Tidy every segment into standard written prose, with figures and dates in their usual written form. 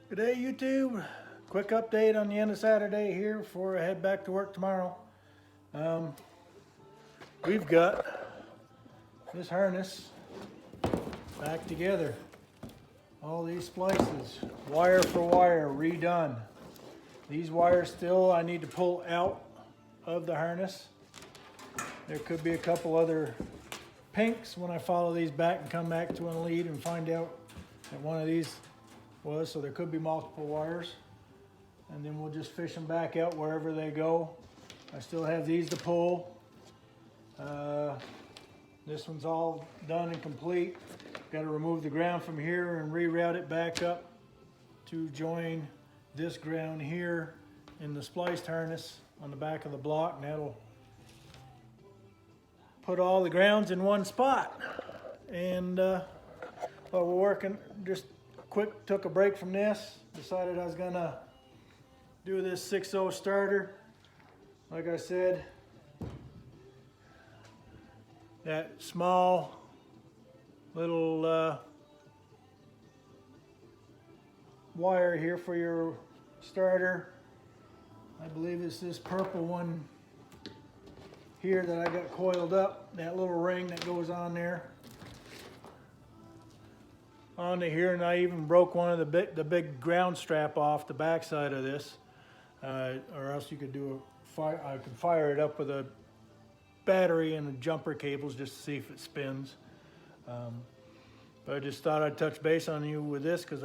Good day, YouTube. Quick update on the end of Saturday here before I head back to work tomorrow. We've got this harness back together. All these splices, wire for wire, redone. These wires still I need to pull out of the harness. There could be a couple other pinks when I follow these back and come back to a lead and find out that one of these was, so there could be multiple wires, and then we'll just fish them back out wherever they go. I still have these to pull. This one's all done and complete. Got to remove the ground from here and reroute it back up to join this ground here in the spliced harness on the back of the block, and that'll put all the grounds in one spot. And while we're working, just quick took a break from this, decided I was gonna do this 6.0 starter. Like I said, that small little wire here for your starter. I believe it's this purple one here that I got coiled up, that little ring that goes on there onto here, and I even broke one of the big ground strap off the back side of this, or else you could do a fire. I could fire it up with a battery and the jumper cables just to see if it spins. But I just thought I'd touch base on you with this because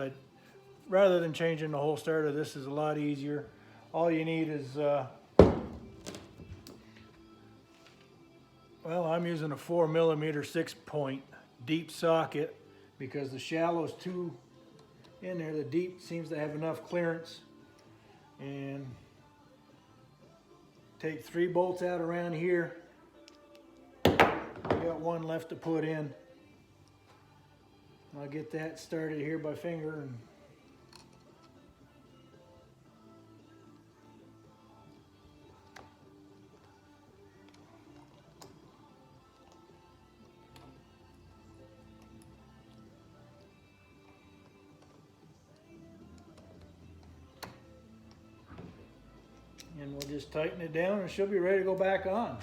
rather than changing the whole starter, this is a lot easier. All you need is well, I'm using a 4mm 6-point deep socket because the shallow is too in there. The deep seems to have enough clearance. And take 3 bolts out around here. I got one left to put in. I'll get that started here by finger. And we'll just tighten it down and she'll be ready to go back on.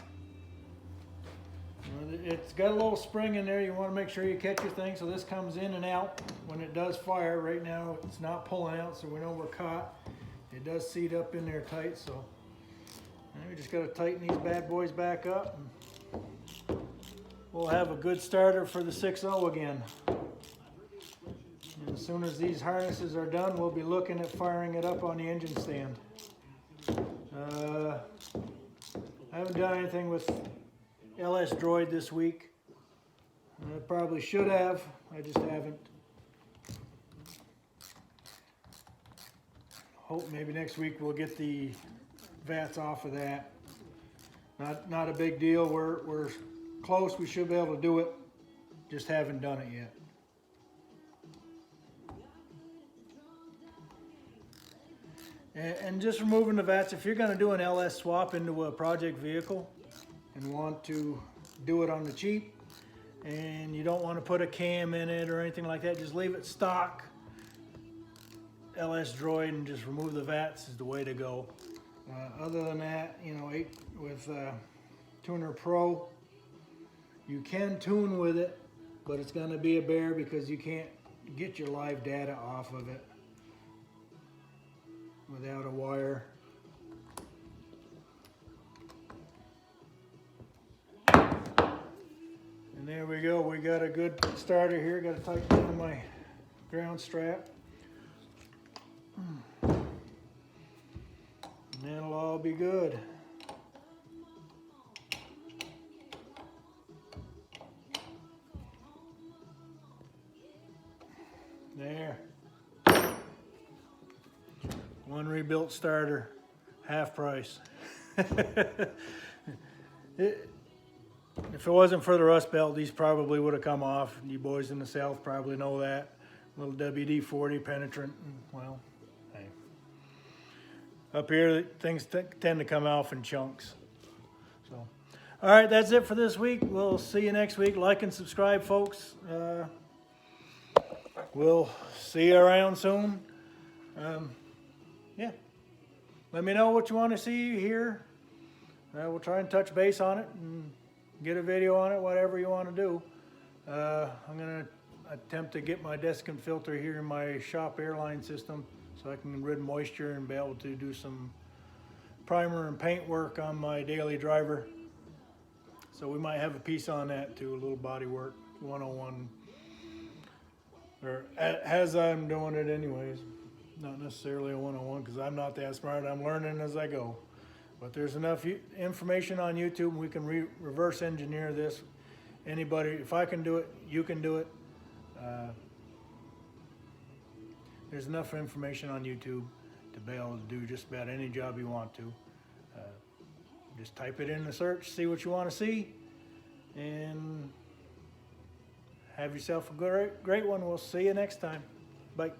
It's got a little spring in there. You want to make sure you catch your thing so this comes in and out when it does fire. Right now it's not pulling out, so we know we're caught. It does seat up in there tight, so we just got to tighten these bad boys back up and we'll have a good starter for the 6.0 again. And as soon as these harnesses are done, we'll be looking at firing it up on the engine stand. I haven't done anything with LS Droid this week. I probably should have, I just haven't. Hope maybe next week we'll get the vats off of that. Not a big deal, we're close, we should be able to do it, just haven't done it yet. And just removing the vats, if you're going to do an LS swap into a project vehicle and want to do it on the cheap and you don't want to put a cam in it or anything like that, just leave it stock LS Droid and just remove the vats is the way to go. Other than that, you know, with Tuner Pro, you can tune with it, but it's going to be a bear because you can't get your live data off of it without a wire. And there we go, we got a good starter here. Got to tighten down my ground strap. And that'll all be good. There. One rebuilt starter, half price. If it wasn't for the rust belt, these probably would have come off. You boys in the South probably know that. Little WD-40 penetrant, well, hey. Up here, things tend to come off in chunks. So, all right, that's it for this week. We'll see you next week. Like and subscribe, folks. We'll see you around soon. yeah, let me know what you want to see here. We'll try and touch base on it and get a video on it, whatever you want to do. I'm going to attempt to get my desiccant filter here in my shop airline system so I can rid moisture and be able to do some primer and paint work on my daily driver. So we might have a piece on that too, a little body work 101, or as I'm doing it anyways. Not necessarily a 101 because I'm not that smart. I'm learning as I go. But there's enough information on YouTube. We can reverse engineer this. Anybody, if I can do it, you can do it. There's enough information on YouTube to be able to do just about any job you want to. Just type it in the search, see what you want to see, and have yourself a great one. We'll see you next time. Bye.